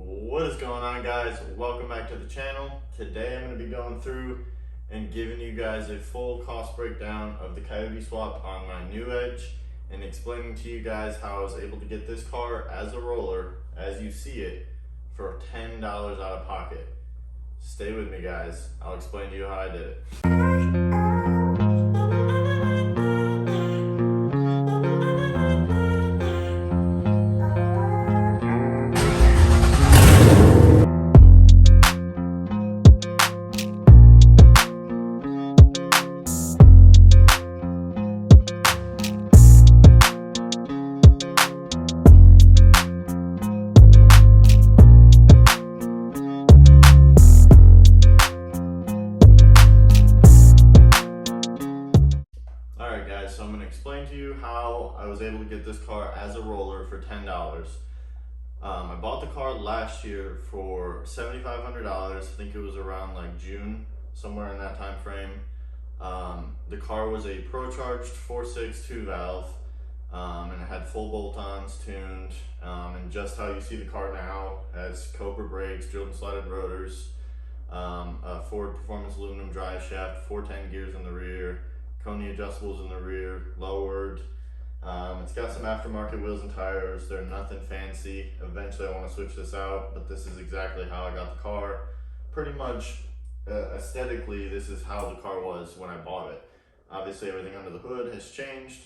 What is going on, guys? Welcome back to the channel. Today I'm going to be going through and giving you guys a full cost breakdown of the Coyote swap on my new Edge and explaining to you guys how I was able to get this car as a roller, as you see it, for $10 out of pocket. Stay with me, guys. I'll explain to you how I did it. Alright guys, so I'm going to explain to you how I was able to get this car as a roller for $10. I bought the car last year for $7,500. I think it was around like June, somewhere in that time frame. The car was a Pro-Charged 4.6 2-valve, and it had full bolt-ons tuned, and just how you see the car now, has Cobra brakes, drilled and slotted rotors, a Ford Performance aluminum drive shaft, 410 gears in the rear, Coney adjustables in the rear, lowered. It's got some aftermarket wheels and tires. They're nothing fancy. Eventually I want to switch this out, but this is exactly how I got the car. Pretty much aesthetically, this is how the car was when I bought it. Obviously everything under the hood has changed,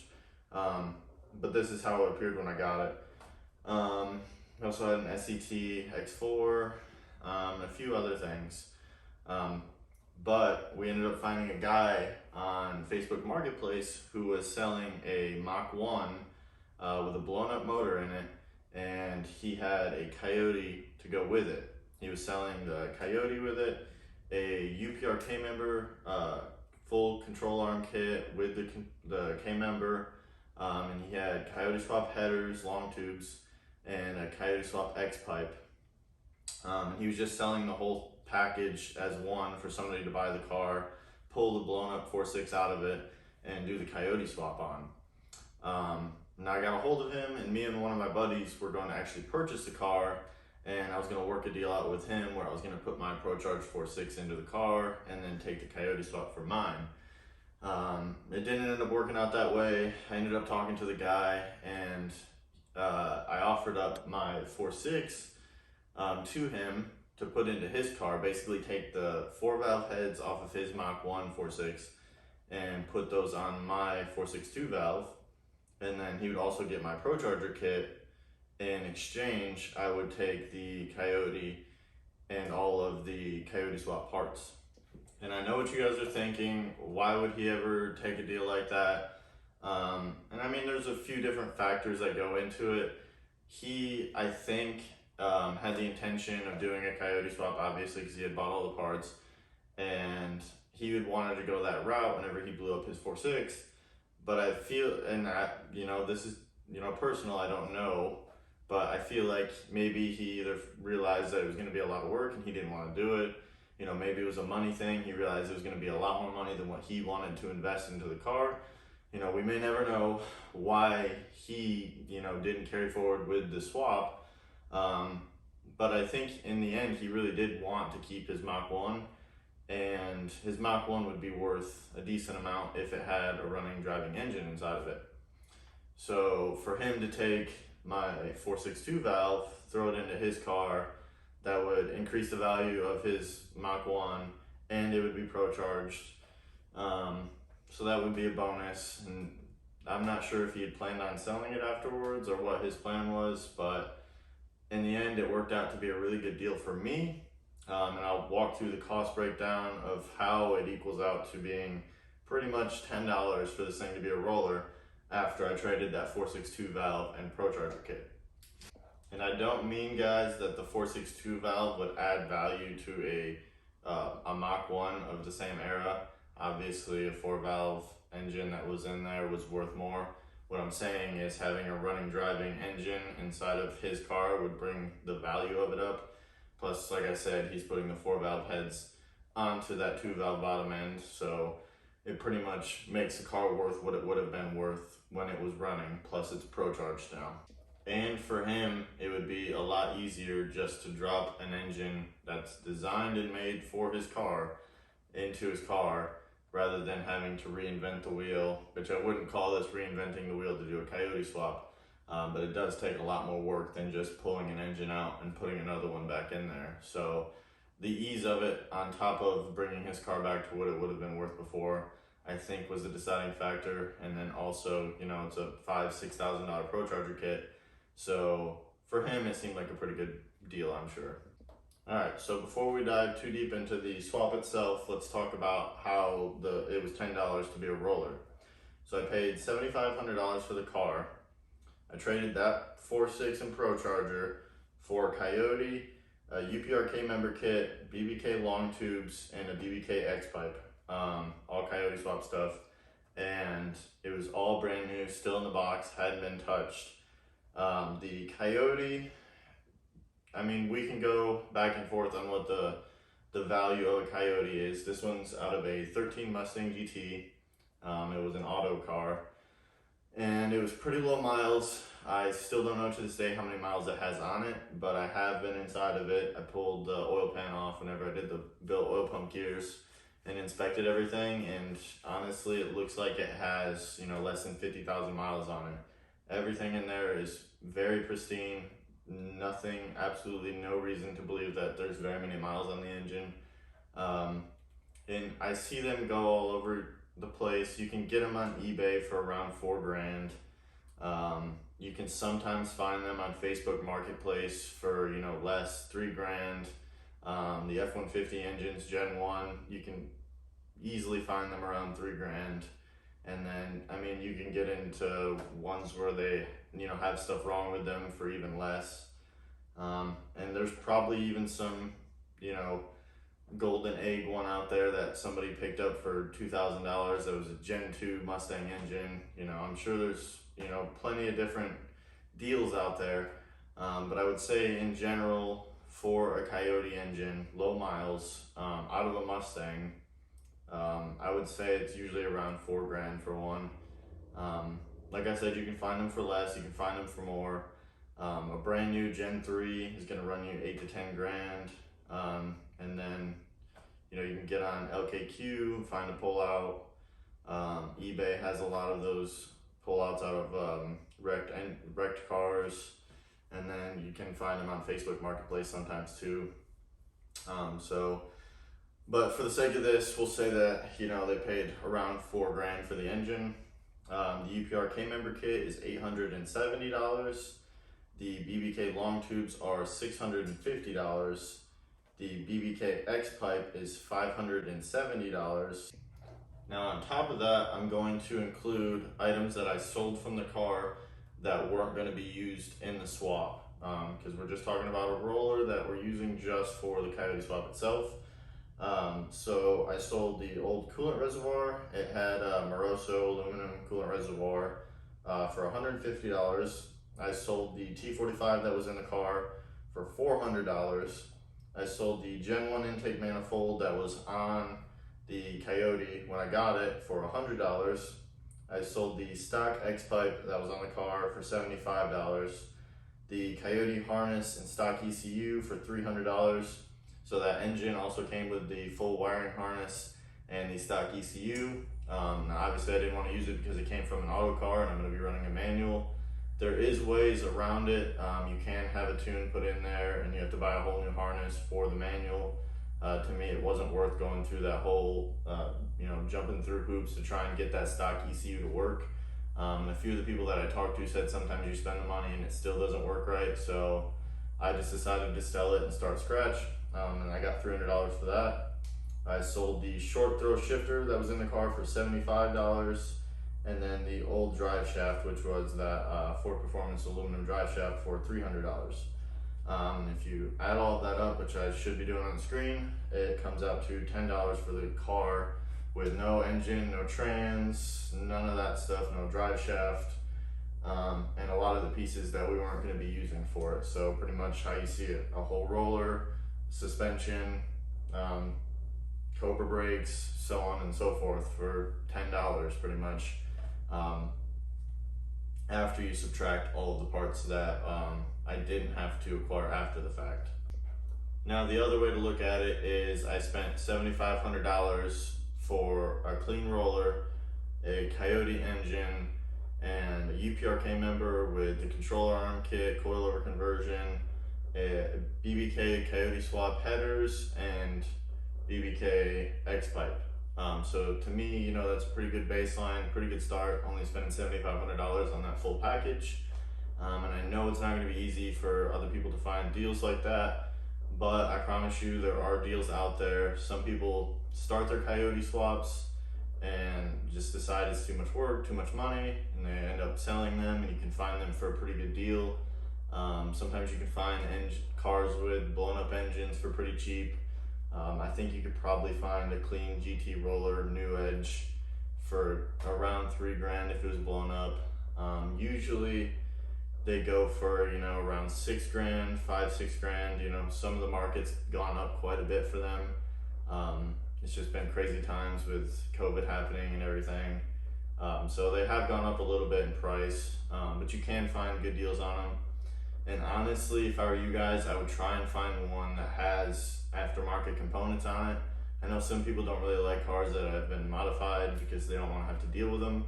but this is how it appeared when I got it. I also had an SCT X4, and a few other things. But we ended up finding a guy on Facebook Marketplace who was selling a Mach 1 with a blown up motor in it, and he had a Coyote to go with it. He was selling the Coyote with it, a UPR K-member, full control arm kit with the K-member, and he had Coyote swap headers, long tubes, and a Coyote swap X-pipe. And he was just selling the whole package as one for somebody to buy the car, pull the blown up 4.6 out of it, and do the Coyote swap on. And I got a hold of him, and me and one of my buddies were going to actually purchase the car, and I was going to work a deal out with him where I was going to put my Pro-Charged 4.6 into the car and then take the Coyote swap for mine. It didn't end up working out that way. I ended up talking to the guy, and I offered up my 4.6 to him to put into his car, basically take the 4-valve heads off of his Mach 1 4.6 and put those on my 4.6 2-valve, and then he would also get my Pro-Charger kit. In exchange, I would take the Coyote and all of the Coyote swap parts. And I know what you guys are thinking, why would he ever take a deal like that? And I mean, there's a few different factors that go into it. He, I think, had the intention of doing a Coyote swap, obviously, because he had bought all the parts, and he would wanted to go that route whenever he blew up his 4.6. But I feel, and this is, personal, I don't know, but I feel like maybe he either realized that it was going to be a lot of work and he didn't want to do it. Maybe it was a money thing. He realized it was going to be a lot more money than what he wanted to invest into the car. We may never know why he, didn't carry forward with the swap. But I think in the end, he really did want to keep his Mach 1, and his Mach 1 would be worth a decent amount if it had a running driving engine inside of it. So for him to take my 4.6 2-valve, throw it into his car, that would increase the value of his Mach 1, and it would be Pro-Charged. So that would be a bonus, and I'm not sure if he had planned on selling it afterwards or what his plan was, but in the end, it worked out to be a really good deal for me, and I'll walk through the cost breakdown of how it equals out to being pretty much $10 for this thing to be a roller after I traded that 4.6 2-valve and Pro-Charger kit. And I don't mean, guys, that the 4.6 2-valve would add value to a Mach 1 of the same era. Obviously, a 4-valve engine that was in there was worth more. What I'm saying is having a running driving engine inside of his car would bring the value of it up. Plus, like I said, he's putting the 4-valve heads onto that 2-valve bottom end, so it pretty much makes the car worth what it would have been worth when it was running, plus it's Pro-Charged now. And for him, it would be a lot easier just to drop an engine that's designed and made for his car into his car rather than having to reinvent the wheel, which I wouldn't call this reinventing the wheel to do a Coyote swap, but it does take a lot more work than just pulling an engine out and putting another one back in there. So the ease of it on top of bringing his car back to what it would have been worth before, I think was the deciding factor. And then also, you know, it's a $5,000-$6,000 Pro Charger kit. So for him, it seemed like a pretty good deal, I'm sure. All right, so before we dive too deep into the swap itself, let's talk about how it was $10 to be a roller. So I paid $7,500 for the car. I traded that 4.6 and Pro Charger for a Coyote, a UPRK member kit, BBK long tubes, and a BBK X pipe, all Coyote swap stuff. And it was all brand new, still in the box, hadn't been touched. The Coyote, I mean, we can go back and forth on what the value of a Coyote is. This one's out of a 13 Mustang GT. It was an auto car, and it was pretty low miles. I still don't know to this day how many miles it has on it, but I have been inside of it. I pulled the oil pan off whenever I did the built oil pump gears and inspected everything, and honestly, it looks like it has, you know, less than 50,000 miles on it. Everything in there is very pristine. Nothing, absolutely no reason to believe that there's very many miles on the engine. And I see them go all over the place. You can get them on eBay for around $4,000. You can sometimes find them on Facebook Marketplace for, you know, less, $3,000. The F-150 engines, Gen 1, you can easily find them around $3,000. And then, I mean, you can get into ones where they, you know, have stuff wrong with them for even less. And there's probably even some, you know, golden egg one out there that somebody picked up for $2,000 that was a Gen 2 Mustang engine. You know, I'm sure there's, you know, plenty of different deals out there. But I would say in general, for a Coyote engine, low miles, out of a Mustang, I would say it's usually around $4,000 for one. Like I said, you can find them for less, you can find them for more. A brand new Gen 3 is going to run you $8,000 to $10,000. And then, you know, you can get on LKQ, find a pullout. eBay has a lot of those pullouts out of wrecked cars. And then you can find them on Facebook Marketplace sometimes too. But for the sake of this, we'll say that, you know, they paid around $4,000 for the engine. The UPRK member kit is $870. The BBK long tubes are $650. The BBK X pipe is $570. Now on top of that, I'm going to include items that I sold from the car that weren't going to be used in the swap, because we're just talking about a roller that we're using just for the Coyote swap itself. So I sold the old coolant reservoir. It had a Moroso aluminum coolant reservoir for $150. I sold the T45 that was in the car for $400. I sold the Gen 1 intake manifold that was on the Coyote when I got it for $100. I sold the stock X pipe that was on the car for $75. The Coyote harness and stock ECU for $300. So that engine also came with the full wiring harness and the stock ECU. Now obviously I didn't want to use it because it came from an auto car and I'm going to be running a manual. There is ways around it. You can have a tune put in there and you have to buy a whole new harness for the manual. To me, it wasn't worth going through that whole, you know, jumping through hoops to try and get that stock ECU to work. A few of the people that I talked to said sometimes you spend the money and it still doesn't work right. So I just decided to sell it and start scratch. And I got $300 for that. I sold the short throw shifter that was in the car for $75. And then the old drive shaft, which was that Ford Performance aluminum drive shaft, for $300. If you add all of that up, which I should be doing on the screen, it comes out to $10 for the car with no engine, no trans, none of that stuff, no drive shaft, and a lot of the pieces that we weren't going to be using for it. So pretty much how you see it, a whole roller, suspension, Cobra brakes, so on and so forth for $10 pretty much. after you subtract all of the parts that I didn't have to acquire after the fact. Now the other way to look at it is I spent $7,500 for a clean roller, a Coyote engine, and a UPRK member with the controller arm kit, coilover conversion, a BBK Coyote swap headers, and BBK X pipe. So to me, you know, that's a pretty good baseline, pretty good start, only spending $7,500 on that full package. And I know it's not going to be easy for other people to find deals like that, but I promise you there are deals out there. Some people start their Coyote swaps and just decide it's too much work, too much money, and they end up selling them, and you can find them for a pretty good deal. Sometimes you can find cars with blown up engines for pretty cheap. I think you could probably find a clean GT roller new edge for around $3,000 if it was blown up. Usually they go for, you know, around $6,000, $5-6,000. You know, some of the market's gone up quite a bit for them. It's just been crazy times with COVID happening and everything. So they have gone up a little bit in price, but you can find good deals on them. And honestly, if I were you guys, I would try and find one that has aftermarket components on it. I know some people don't really like cars that have been modified because they don't want to have to deal with them.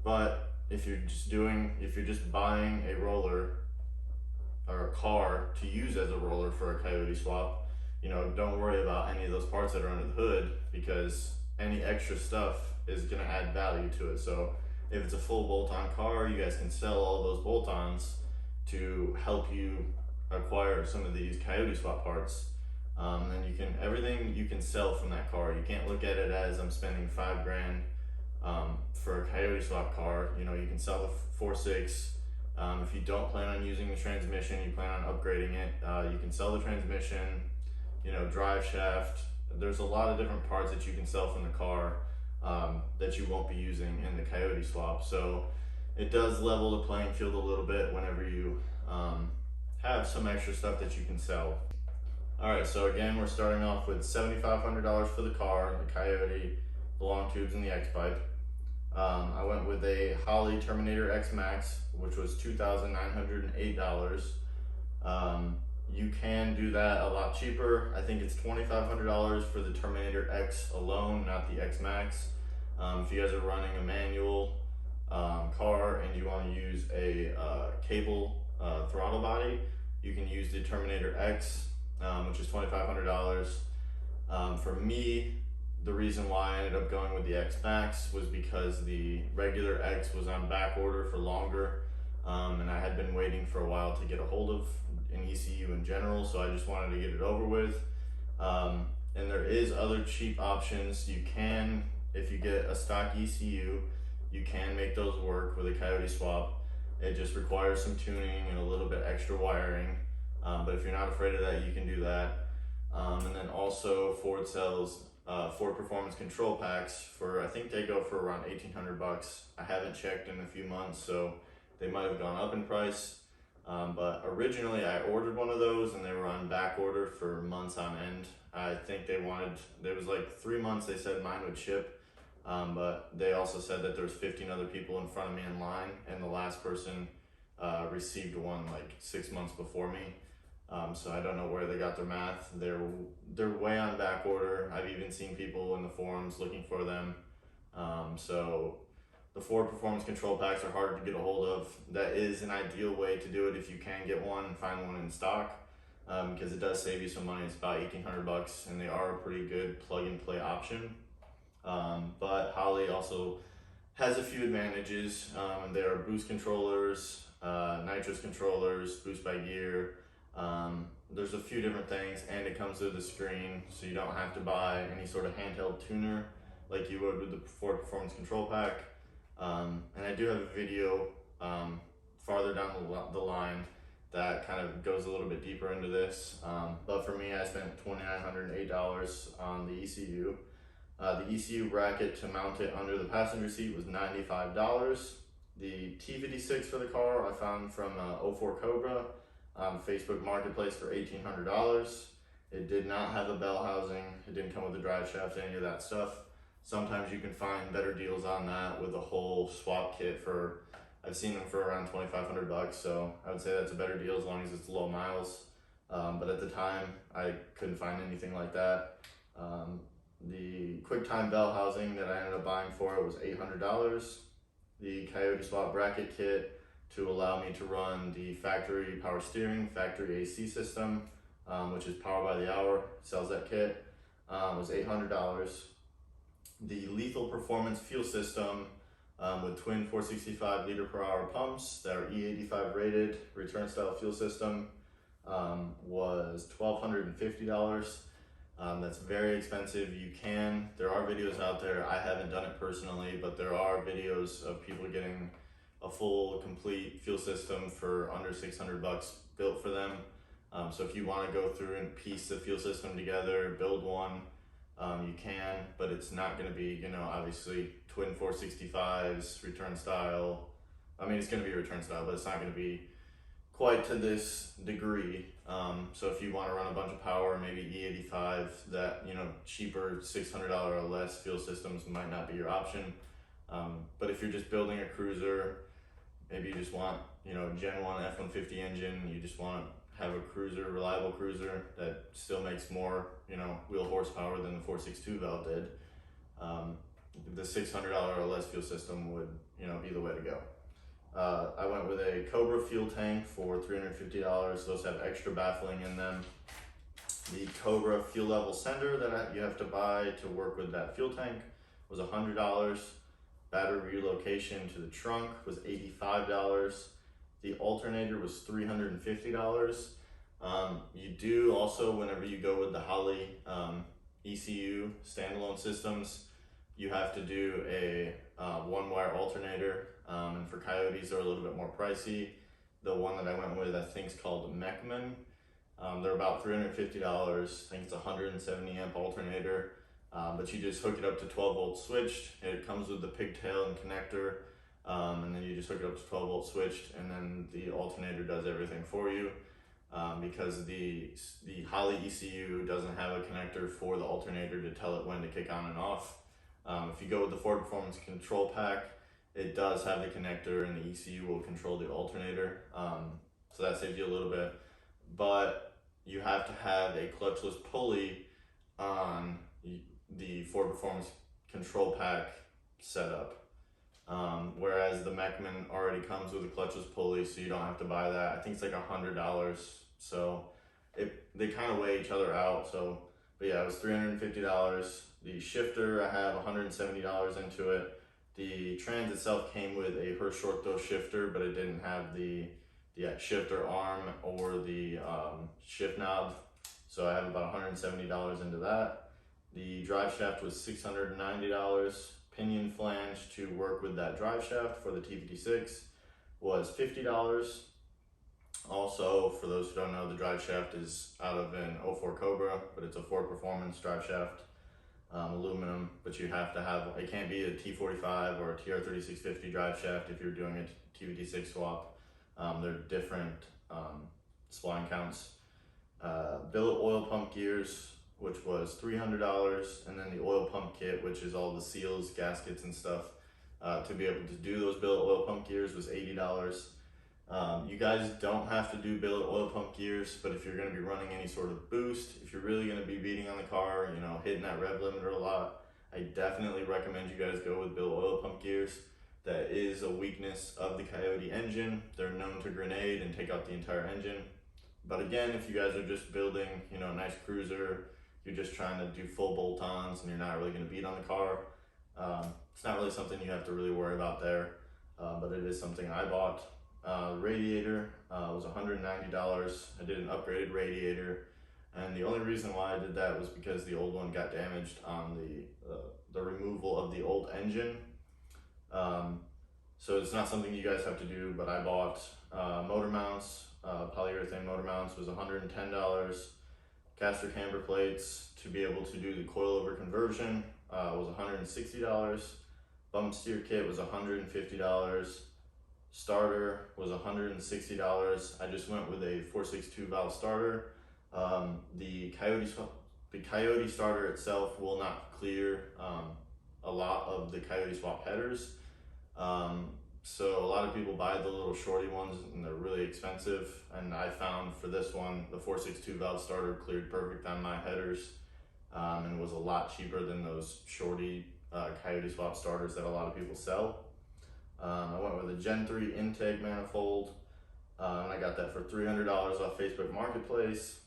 But if you're just buying a roller or a car to use as a roller for a Coyote swap, you know, don't worry about any of those parts that are under the hood, because any extra stuff is going to add value to it. So if it's a full bolt-on car, you guys can sell all those bolt-ons to help you acquire some of these Coyote swap parts. Then everything you can sell from that car. You can't look at it as I'm spending $5,000 for a Coyote swap car. You know, you can sell the 4.6. If you don't plan on using the transmission, you plan on upgrading it, you can sell the transmission, you know, drive shaft. There's a lot of different parts that you can sell from the car that you won't be using in the Coyote swap. So it does level the playing field a little bit whenever you have some extra stuff that you can sell. Alright, so again, we're starting off with $7,500 for the car, the Coyote, the long tubes, and the X-pipe. I went with a Holley Terminator X Max, which was $2,908. You can do that a lot cheaper. I think it's $2,500 for the Terminator X alone, not the X Max. If you guys are running a manual car and you want to use a cable throttle body, you can use the Terminator X, which is $2,500. For me, the reason why I ended up going with the X Max was because the regular X was on back order for longer, and I had been waiting for a while to get a hold of an ECU in general, so I just wanted to get it over with. And there is other cheap options. You can, if you get a stock ECU, you can make those work with a Coyote swap. It just requires some tuning and a little bit extra wiring, but if you're not afraid of that, you can do that. And then also Ford sells Ford Performance Control Packs for, I think they go for around $1,800. I haven't checked in a few months, so they might have gone up in price. But originally I ordered one of those and they were on back order for months on end. I think there was like 3 months they said mine would ship, but they also said that there was 15 other people in front of me in line, and the last person received one like 6 months before me. So I don't know where they got their math. They're way on back order. I've even seen people in the forums looking for them. So the Ford Performance Control Packs are hard to get a hold of. That is an ideal way to do it if you can get one and find one in stock, because it does save you some money. It's about $1,800, and they are a pretty good plug-and-play option. But Holley also has a few advantages. There are boost controllers, nitrous controllers, boost by gear. There's a few different things, and it comes with a screen, so you don't have to buy any sort of handheld tuner like you would with the Ford Performance Control Pack. And I do have a video farther down the line that kind of goes a little bit deeper into this. But for me, I spent $2,908 on the ECU. The ECU bracket to mount it under the passenger seat was $95. The T56 for the car I found from 04 Cobra on Facebook Marketplace for $1,800. It did not have a bell housing. It didn't come with a drive shaft, any of that stuff. Sometimes you can find better deals on that with a whole swap kit for I've seen them for around 2,500 bucks, so I would say that's a better deal as long as it's low miles. But at the time, I couldn't find anything like that. The QuickTime bell housing that I ended up buying for it was $800. The Coyote swap bracket kit to allow me to run the factory power steering, factory AC system, which is Power by the Hour, sells that kit, was $800. The Lethal Performance fuel system with twin 465 liter per hour pumps that are E85 rated, return style fuel system, was $1,250. That's very expensive. There are videos out there. I haven't done it personally, but there are videos of people getting a full, complete fuel system for under 600 bucks built for them. So if you want to go through and piece the fuel system together, build one, you can, but it's not going to be, obviously twin 465s, return style. I mean, it's going to be return style, but it's not going to be quite to this degree. So if you want to run a bunch of power, maybe E85, that, cheaper $600 or less fuel systems might not be your option. But if you're just building a cruiser, maybe you just want, Gen 1 F-150 engine, you just want to have a cruiser, reliable cruiser that still makes more, wheel horsepower than the 462 valve did. The $600 or less fuel system would, be the way to go. I went with a Cobra fuel tank for $350. Those have extra baffling in them. The Cobra fuel level sender that you have to buy to work with that fuel tank was $100. Battery relocation to the trunk was $85. The alternator was $350. You do also, whenever you go with the Holley ECU standalone systems, you have to do a one-wire alternator, and for Coyotes they're a little bit more pricey. The one that I went with, I think, is called Mechman. They're about $350. I think it's a 170 amp alternator, but you just hook it up to 12 volt switched. It comes with the pigtail and connector, and then you just hook it up to 12 volt switched, and then the alternator does everything for you. Because the Holley ECU doesn't have a connector for the alternator to tell it when to kick on and off. If you go with the Ford Performance Control Pack, it does have the connector and the ECU will control the alternator. So that saves you a little bit. But you have to have a clutchless pulley on the Ford Performance Control Pack setup. Whereas the Mechman already comes with a clutchless pulley, so you don't have to buy that. I think it's like $100. So they kind of weigh each other out. But yeah, it was $350. The shifter, I have $170 into it. The trans itself came with a Hirsch short throw shifter, but it didn't have the shifter arm or the shift knob. So I have about $170 into that. The drive shaft was $690. Pinion flange to work with that drive shaft for the T56 was $50. Also, for those who don't know, the drive shaft is out of an 04 Cobra, but it's a Ford Performance drive shaft, aluminum, but you have to have, it can't be a T45 or a TR3650 drive shaft if you're doing a TVT6 swap. They're different spline counts. Billet oil pump gears, which was $300, and then the oil pump kit, which is all the seals, gaskets, and stuff, to be able to do those billet oil pump gears was $80. You guys don't have to do billet oil pump gears, but if you're going to be running any sort of boost, if you're really going to be beating on the car, hitting that rev limiter a lot, I definitely recommend you guys go with billet oil pump gears. That is a weakness of the Coyote engine. They're known to grenade and take out the entire engine. But again, if you guys are just building, a nice cruiser, you're just trying to do full bolt-ons and you're not really going to beat on the car, it's not really something you have to really worry about there, but it is something I bought. Radiator was $190. I did an upgraded radiator, and the only reason why I did that was because the old one got damaged on the removal of the old engine. So it's not something you guys have to do, but I bought motor mounts. Polyurethane motor mounts was $110. Caster camber plates to be able to do the coilover conversion was $160. Bump steer kit was $150. Starter was $160. I just went with a 462 valve starter. The Coyote starter itself will not clear a lot of the Coyote swap headers. So a lot of people buy the little shorty ones and they're really expensive. And I found for this one, the 462 valve starter cleared perfect on my headers, and was a lot cheaper than those shorty Coyote swap starters that a lot of people sell. I went with a Gen 3 intake manifold, and I got that for $300 off Facebook Marketplace.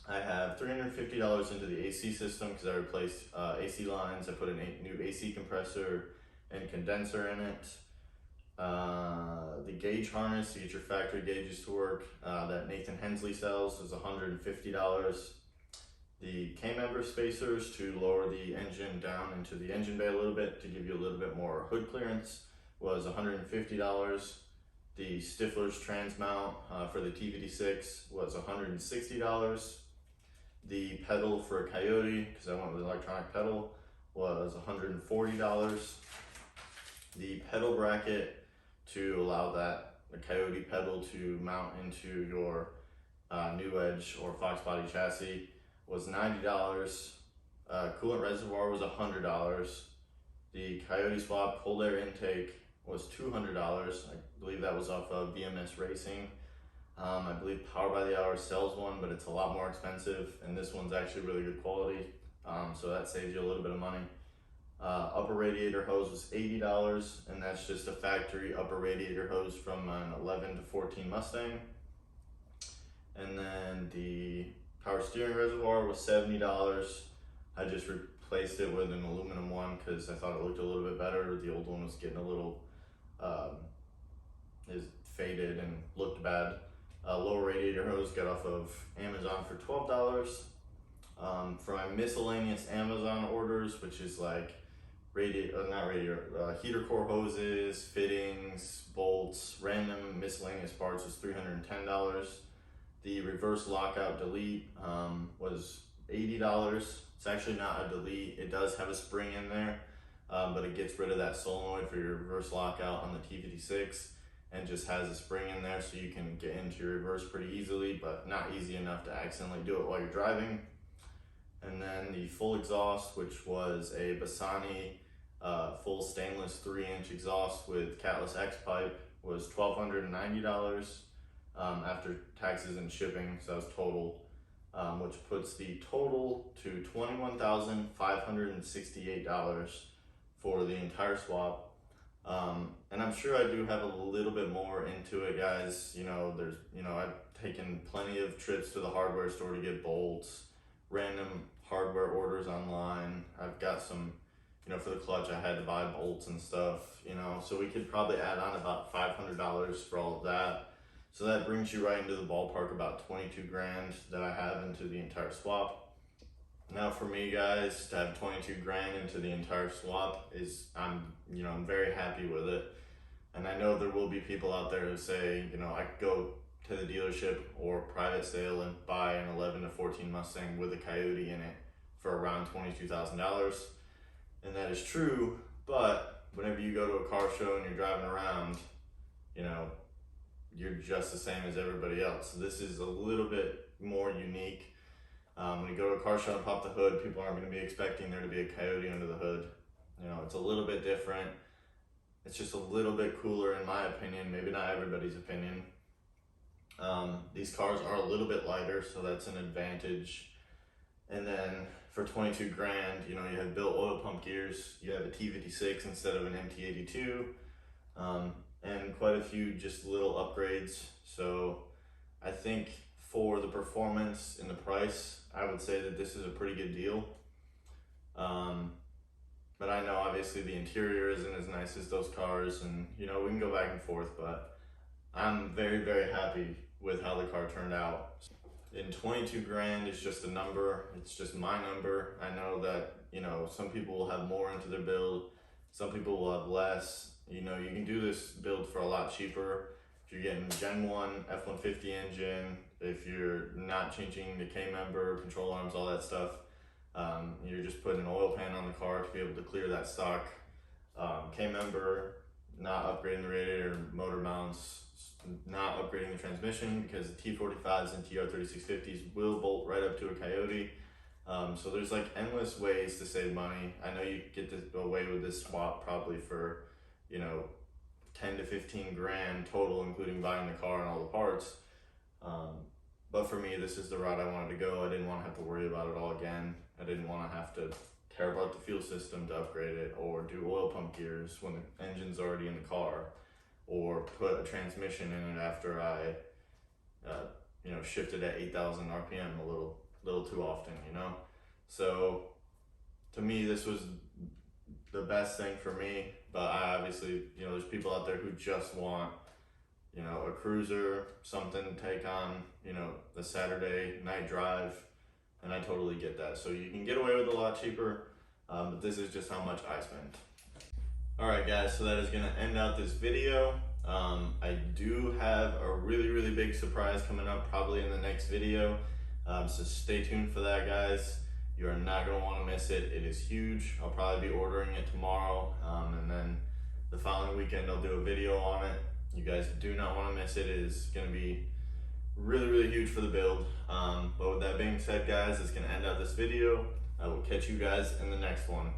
I have $350 into the AC system because I replaced AC lines. I put a new AC compressor and condenser in it. The gauge harness to get your factory gauges to work that Nathan Hensley sells is $150. The K-member spacers to lower the engine down into the engine bay a little bit to give you a little bit more hood clearance was $150. The Stifler's trans mount for the TVD6 was $160. The pedal for a Coyote, because I went with an electronic pedal, was $140. The pedal bracket to allow the Coyote pedal to mount into your New Edge or Fox Body chassis was $90. Coolant reservoir was $100. The Coyote swap cold air intake was $200. I believe that was off of VMS Racing. I believe Power by the Hour sells one, but it's a lot more expensive, and this one's actually really good quality, so that saves you a little bit of money. Upper radiator hose was $80, and that's just a factory upper radiator hose from an 11 to 14 Mustang. And then the power steering reservoir was $70. I just replaced it with an aluminum one because I thought it looked a little bit better. The old one was getting a little is faded and looked bad. Lower radiator hose got off of Amazon for $12. For my miscellaneous Amazon orders, which is like heater core hoses, fittings, bolts, random miscellaneous parts, was $310. The reverse lockout delete was $80. It's actually not a delete. It does have a spring in there, but it gets rid of that solenoid for your reverse lockout on the T56 and just has a spring in there so you can get into your reverse pretty easily, but not easy enough to accidentally do it while you're driving. And then the full exhaust, which was a Bassani full stainless 3-inch exhaust with catless X pipe, was $1,290 after taxes and shipping, so that was total, which puts the total to $21,568 for the entire swap. And I'm sure I do have a little bit more into it, guys. I've taken plenty of trips to the hardware store to get bolts, random hardware orders online. I've got some, for the clutch I had to buy bolts and stuff, so we could probably add on about $500 for all of that. So that brings you right into the ballpark, about 22 grand that I have into the entire swap. Now for me, guys, to have 22 grand into the entire swap I'm very happy with it. And I know there will be people out there who say, I could go to the dealership or private sale and buy an 11 to 14 Mustang with a Coyote in it for around $22,000. And that is true, but whenever you go to a car show and you're driving around, you're just the same as everybody else. So this is a little bit more unique. When you go to a car show and pop the hood, people aren't going to be expecting there to be a Coyote under the hood. It's a little bit different. It's just a little bit cooler in my opinion, maybe not everybody's opinion. These cars are a little bit lighter, so that's an advantage. And then for 22 grand, you have built oil pump gears, you have a T56 instead of an MT82, and quite a few just little upgrades. So I think for the performance and the price, I would say that this is a pretty good deal. But I know obviously the interior isn't as nice as those cars, and we can go back and forth, but I'm very, very happy with how the car turned out. In 22 grand is just a number, it's just my number. I know that, some people will have more into their build, some people will have less. You can do this build for a lot cheaper. If you're getting Gen 1 F-150 engine, if you're not changing the K-member, control arms, all that stuff, you're just putting an oil pan on the car to be able to clear that stock K-member, not upgrading the radiator, motor mounts, not upgrading the transmission, because the T45s and TR3650s will bolt right up to a Coyote. So there's like endless ways to save money. I know you get away with this swap probably for, 10 to 15 grand total, including buying the car and all the parts. But for me, this is the route I wanted to go. I didn't want to have to worry about it all again. I didn't want to have to tear apart the fuel system to upgrade it, or do oil pump gears when the engine's already in the car, or put a transmission in it after I shifted at 8,000 RPM a little too often, So to me, this was the best thing for me. But I obviously, there's people out there who just want, a cruiser, something to take on, the Saturday night drive, and I totally get that. So you can get away with a lot cheaper, but this is just how much I spent. All right, guys, so that is gonna end out this video. I do have a really, really big surprise coming up probably in the next video. So stay tuned for that, guys. You are not gonna wanna miss it. It is huge. I'll probably be ordering it tomorrow, and then the following weekend I'll do a video on it. You guys do not wanna miss it. It is gonna be really, really huge for the build. But with that being said, guys, it's gonna end out this video. I will catch you guys in the next one.